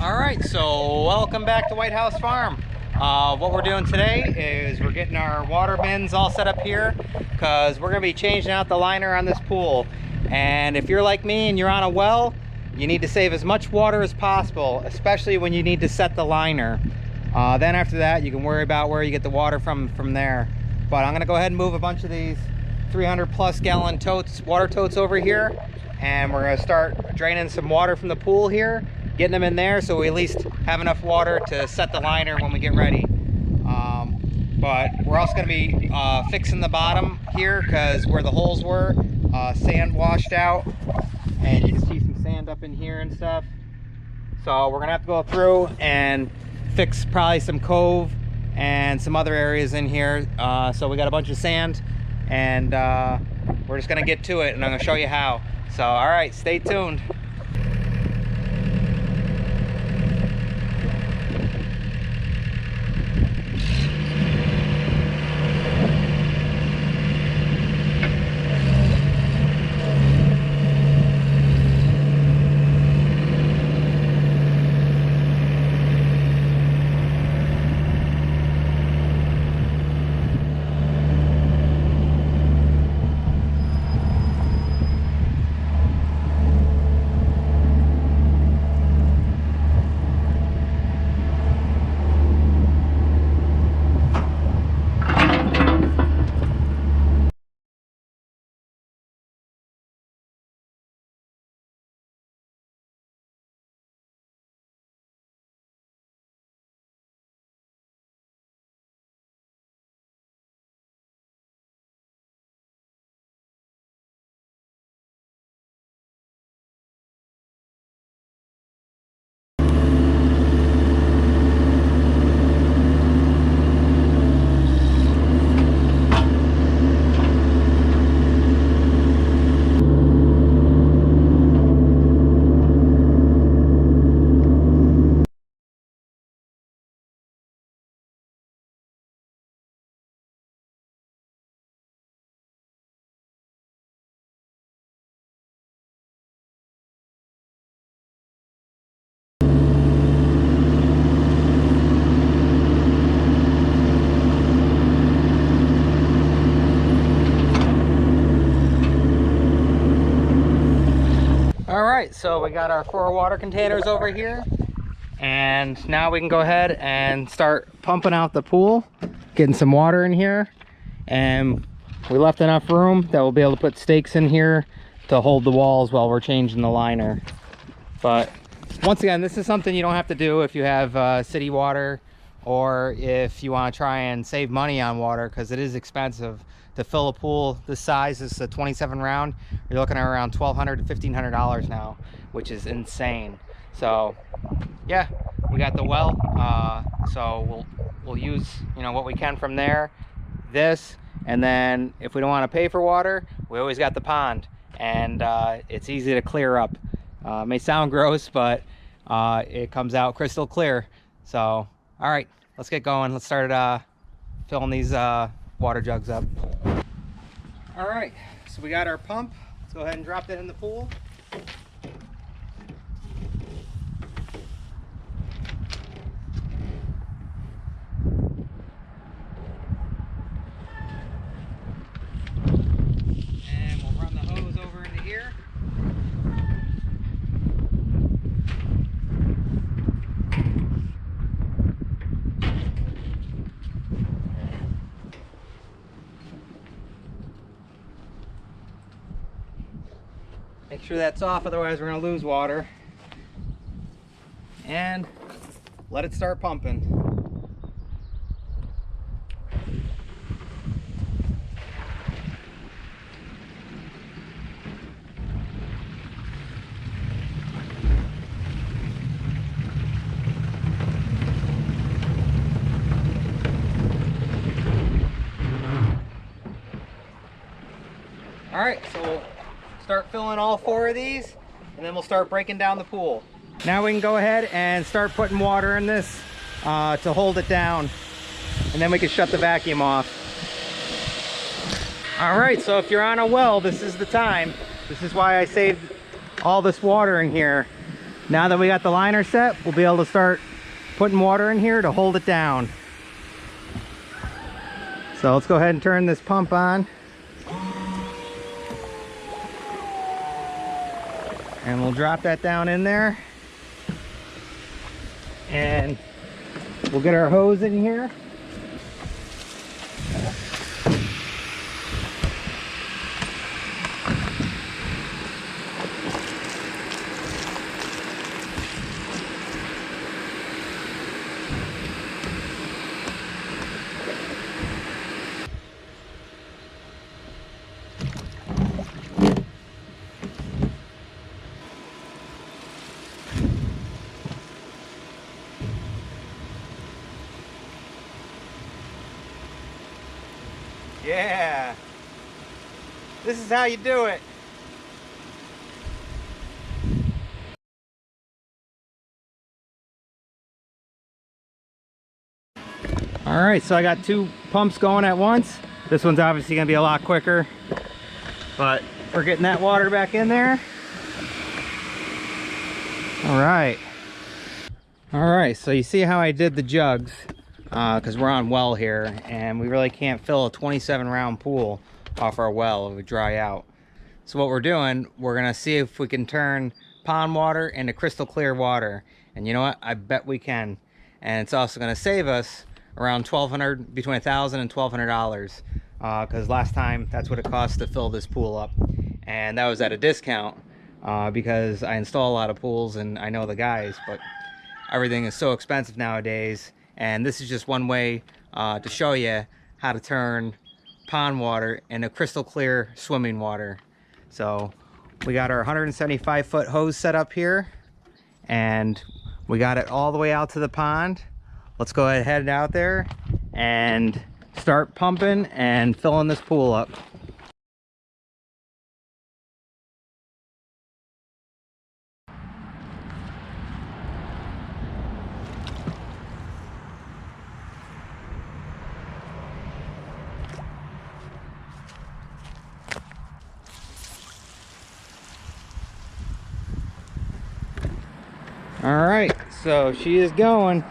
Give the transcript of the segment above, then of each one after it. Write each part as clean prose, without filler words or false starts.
All right, so welcome back to White House Farm. What we're doing today is we're getting our water bins all set up here because we're going to be changing out the liner on this pool. And if you're like me and you're on a well, you need to save as much water as possible, especially when you need to set the liner. Then after that, you can worry about where you get the water from there. But I'm going to go ahead and move a bunch of these 300 plus gallon totes, water totes over here, and we're going to start draining some water from the pool here, getting them in there so we at least have enough water to set the liner when we get ready. But we're also going to be fixing the bottom here because where the holes were, sand washed out, and you can see some sand up in here and stuff. So we're going to have to go through and fix probably some cove and some other areas in here. So we got a bunch of sand, and we're just going to get to it, and I'm going to show you how. So all right, stay tuned. All right, so we got our 4 water containers over here, and now we can go ahead and start pumping out the pool, getting some water in here. And we left enough room that we'll be able to put stakes in here to hold the walls while we're changing the liner. But once again, this is something you don't have to do if you have city water, or if you want to try and save money on water, because it is expensive to fill a pool this size. This is a 27 round. You're looking at around $1,200 to $1,500 now, which is insane. So yeah, we got the well, so we'll use, you know, what we can from there, this, and then if we don't want to pay for water, we always got the pond, and it's easy to clear up. It may sound gross, but it comes out crystal clear. So all right, let's get going. Let's start filling these water jugs up. All right, so we got our pump. Let's go ahead and drop that in the pool. And we'll run the hose over into here. Make sure that's off, otherwise we're going to lose water. And let it start pumping. All right, so we'll start filling all 4 of these, and then we'll start breaking down the pool. Now we can go ahead and start putting water in this to hold it down, and then we can shut the vacuum off. All right, so if you're on a well, this is the time. This is why I saved all this water in here. Now that we got the liner set, we'll be able to start putting water in here to hold it down. So let's go ahead and turn this pump on. And we'll drop that down in there. And we'll get our hose in here. Yeah, this is how you do it. All right, so I got 2 pumps going at once. This one's obviously gonna be a lot quicker, but we're getting that water back in there. All right. All right, so you see how I did the jugs, because we're on well here, and we really can't fill a 27 round pool off our well if we dry out. So what we're doing, we're gonna see if we can turn pond water into crystal clear water. And you know what? I bet we can. And it's also gonna save us around $1,200, between $1,000 and $1,200, because last time that's what it cost to fill this pool up, and that was at a discount, because I install a lot of pools and I know the guys, but everything is so expensive nowadays. And this is just one way to show you how to turn pond water into crystal clear swimming water. So we got our 175 foot hose set up here, and we got it all the way out to the pond. Let's go ahead out there and start pumping and filling this pool up. All right, so she is going.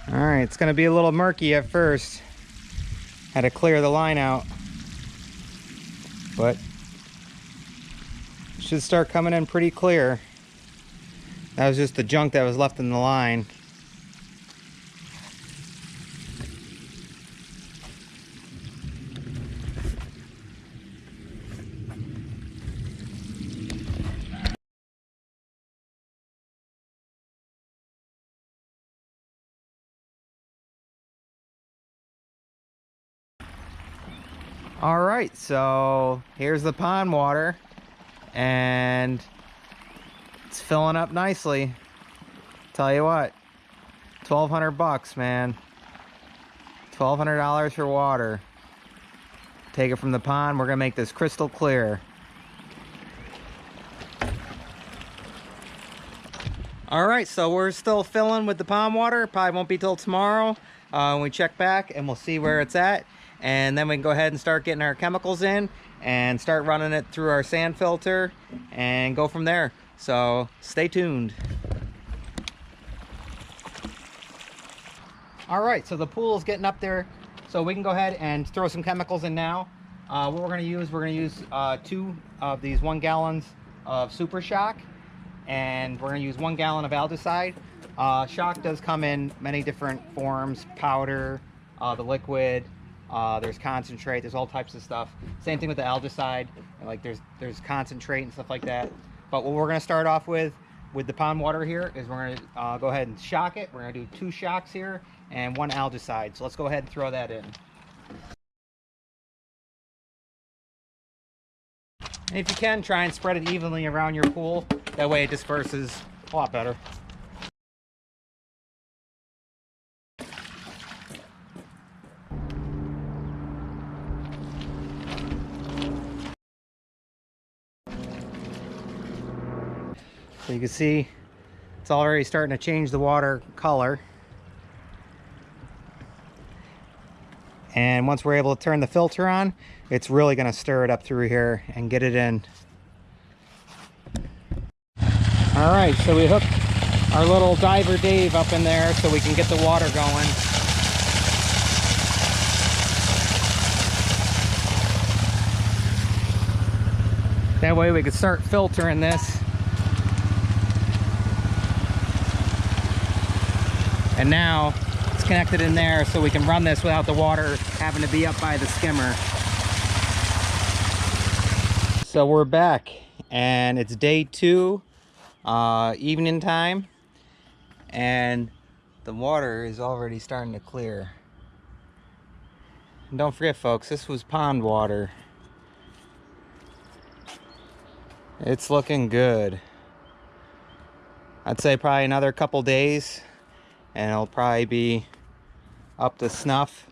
All right, it's gonna be a little murky at first. Had to clear the line out, but should start coming in pretty clear. That was just the junk that was left in the line. All right, so here's the pond water, and it's filling up nicely. Tell you what, 1,200 bucks, man. $1,200 for water. Take it from the pond. We're gonna make this crystal clear. All right, so we're still filling with the pond water. Probably won't be till tomorrow when we check back, and we'll see where it's at. And then we can go ahead and start getting our chemicals in and start running it through our sand filter and go from there. So stay tuned. All right, so the pool is getting up there, so we can go ahead and throw some chemicals in now. What we're going to use, 2 of these 1 gallons of Super Shock, and we're going to use 1 gallon of Algaecide. Shock does come in many different forms: powder, the liquid, there's concentrate, there's all types of stuff. Same thing with the Algaecide, like there's concentrate and stuff like that. But what we're going to start off with the pond water here is we're going to go ahead and shock it. We're going to do 2 shocks here and 1 Algaecide. So let's go ahead and throw that in. And if you can, try and spread it evenly around your pool. That way it disperses a lot better. So you can see It's already starting to change the water color. And once we're able to turn the filter on, it's really going to stir it up through here and get it in. All right, so we hooked our little diver Dave up in there so we can get the water going. That way we could start filtering this. And now it's connected in there so we can run this without the water having to be up by the skimmer. So we're back and it's day 2, evening time, and the water is already starting to clear. And don't forget folks, this was pond water. It's looking good. I'd say probably another couple days and it'll probably be up to snuff,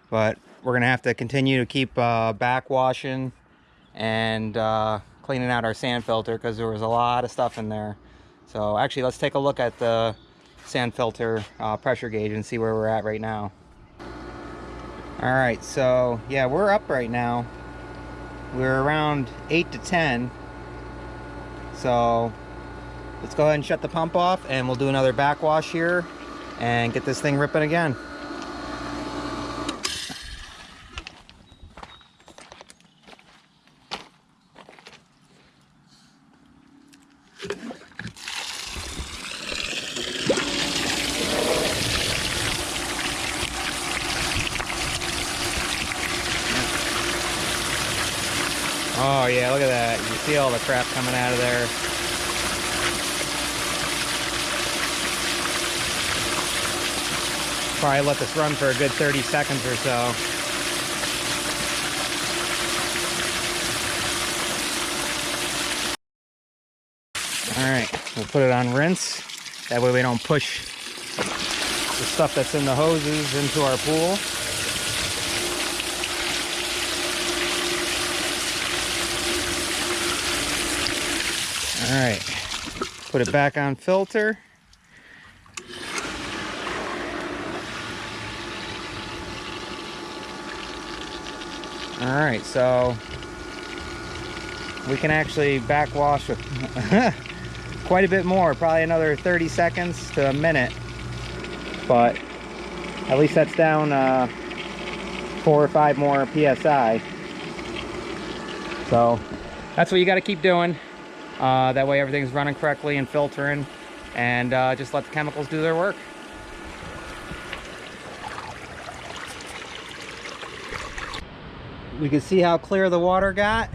but we're gonna have to continue to keep backwashing and cleaning out our sand filter because there was a lot of stuff in there. So actually, let's take a look at the sand filter pressure gauge and see where we're at right now. All right, so yeah, we're up right now. We're around 8 to 10. So let's go ahead and shut the pump off and we'll do another backwash here and get this thing ripping again. Oh yeah, look at that. You see all the crap coming out of there. Probably let this run for a good 30 seconds or so. All right, we'll put it on rinse. That way we don't push the stuff that's in the hoses into our pool. All right, put it back on filter. All right, so we can actually backwash with quite a bit more, probably another 30 seconds to a minute, but at least that's down 4 or 5 more psi. So that's what you got to keep doing. That way everything's running correctly and filtering, and just let the chemicals do their work. We can see how clear the water got.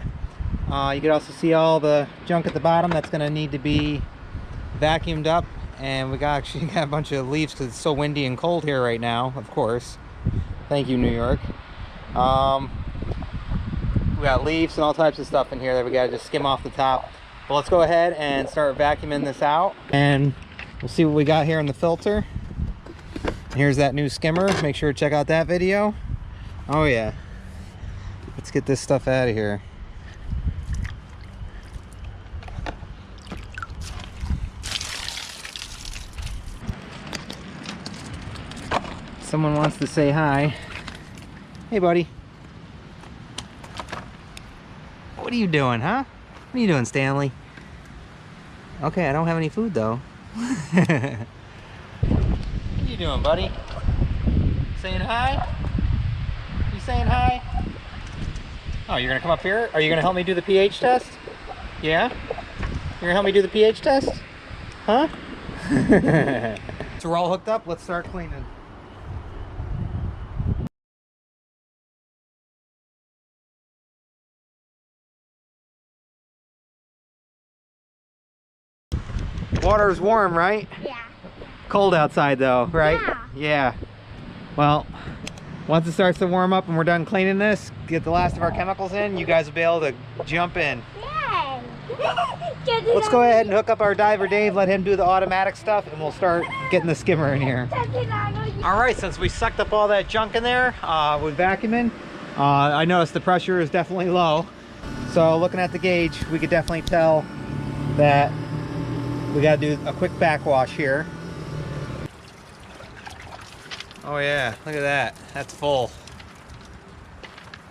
You can also see all the junk at the bottom that's going to need to be vacuumed up. And we actually got a bunch of leaves because it's so windy and cold here right now, of course. Thank you, New York. We got leaves and all types of stuff in here that we got to just skim off the top. But let's go ahead and start vacuuming this out, and we'll see what we got here in the filter. Here's that new skimmer. Make sure to check out that video. Oh yeah. Let's get this stuff out of here. Someone wants to say hi. Hey, buddy. What are you doing, huh? What are you doing, Stanley? Okay, I don't have any food, though. What are you doing, buddy? Saying hi? You saying hi? Oh, you're gonna come up here? Are you gonna help me do the pH test? Yeah? You're gonna help me do the pH test? Huh? So we're all hooked up. Let's start cleaning. Water's warm, right? Yeah. Cold outside though, right? Yeah. Yeah. Well, once it starts to warm up and we're done cleaning this, get the last of our chemicals in, you guys will be able to jump in. Yay! Let's go ahead and hook up our diver Dave, let him do the automatic stuff, and we'll start getting the skimmer in here. All right, since we sucked up all that junk in there with vacuuming, I noticed the pressure is definitely low. So looking at the gauge, we could definitely tell that we gotta do a quick backwash here. Oh yeah, look at that. That's full. All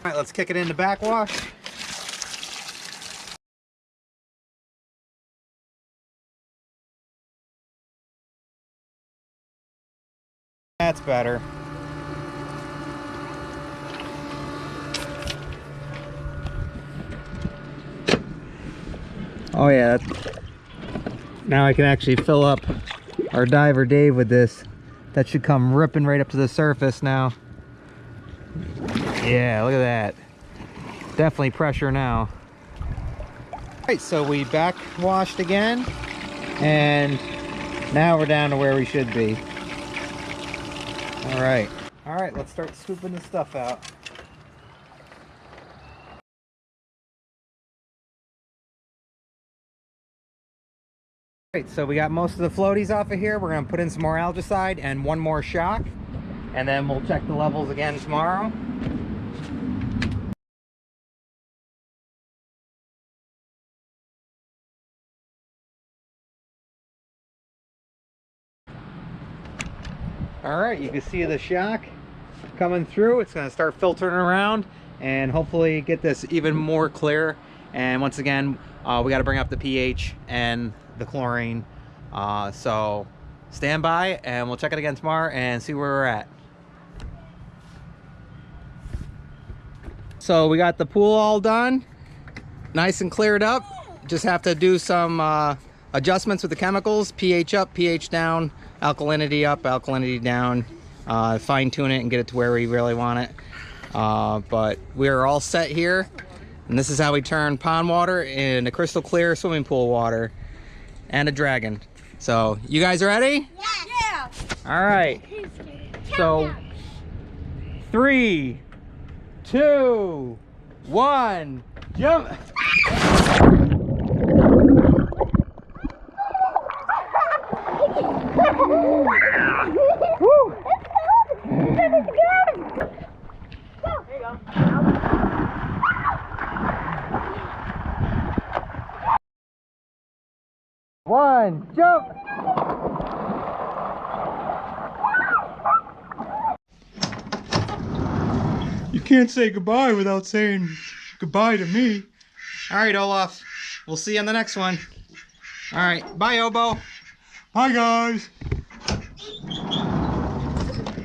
right, let's kick it into backwash. That's better. Oh yeah, now I can actually fill up our Diver Dave with this. That should come ripping right up to the surface now. Yeah, look at that. Definitely pressure now. Alright, so we backwashed again, and now we're down to where we should be. Alright, let's start scooping this stuff out. Alright, so we got most of the floaties off of here. We're going to put in some more Algaecide and one more shock, and then we'll check the levels again tomorrow. Alright, you can see the shock coming through. It's going to start filtering around and hopefully get this even more clear. And once again, we got to bring up the pH and the chlorine. So stand by and we'll check it again tomorrow and see where we're at. So we got the pool all done, nice and cleared up. Just have to do some adjustments with the chemicals: pH up, pH down, alkalinity up, alkalinity down, fine tune it and get it to where we really want it. But we're all set here, and this is how we turn pond water into crystal clear swimming pool water and a dragon. So you guys ready? Yes. Yeah. All right. So 3, 2, 1, jump. Woo. There you go. 1, jump. You can't say goodbye without saying goodbye to me. All right, Olaf. We'll see you on the next one. All right. Bye, Obo. Hi, guys.